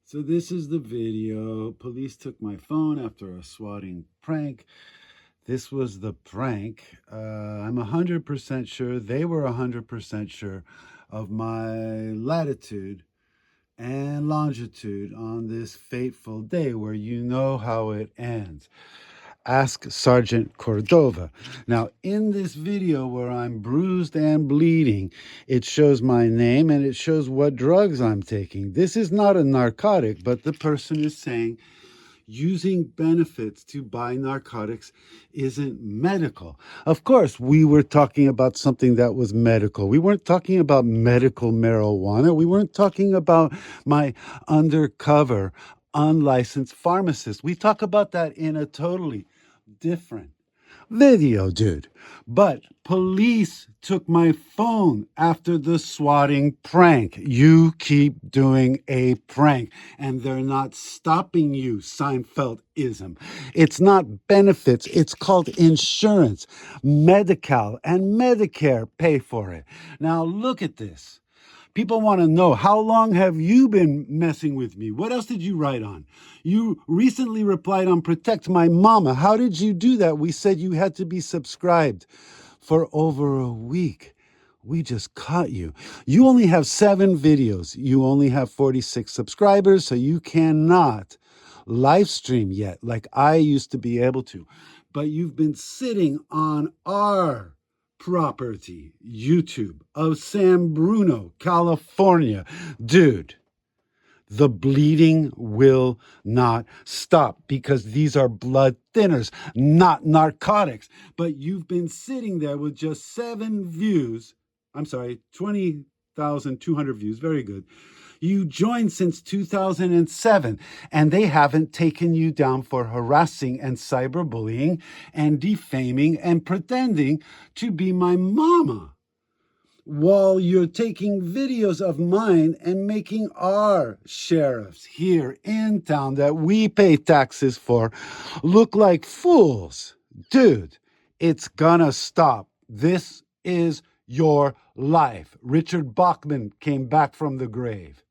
So this is the video. Police took my phone after a swatting prank. This was the prank. I'm 100% sure, they were 100% sure of my latitude and longitude on this fateful day where you know how it ends. Ask Sergeant Cordova. Now, in this video where I'm bruised and bleeding, it shows my name and it shows what drugs I'm taking. This is not a narcotic, but the person is saying using benefits to buy narcotics isn't medical. Of course, we were talking about something that was medical. We weren't talking about medical marijuana. We weren't talking about my undercover unlicensed pharmacist. We talk about that in a totally different video, dude. But police took my phone after the swatting prank. You keep doing a prank, and they're not stopping you, Seinfeldism. It's not benefits, it's called insurance. Medi-Cal and Medicare pay for it. Now, look at this. People want to know, how long have you been messing with me? What else did you write on? You recently replied on Protect My Mama. How did you do that? We said you had to be subscribed for over a week. We just caught you. You only have 7 videos. You only have 46 subscribers, so you cannot live stream yet like I used to be able to. But you've been sitting on our property, YouTube of San Bruno, California. Dude, the bleeding will not stop because these are blood thinners, not narcotics. But you've been sitting there with just 7 views. I'm sorry, 20,200 views. Very good. You joined since 2007, and they haven't taken you down for harassing and cyberbullying and defaming and pretending to be my mama, while you're taking videos of mine and making our sheriffs here in town that we pay taxes for look like fools. Dude, it's gonna stop. This is your life. Richard Bachman came back from the grave.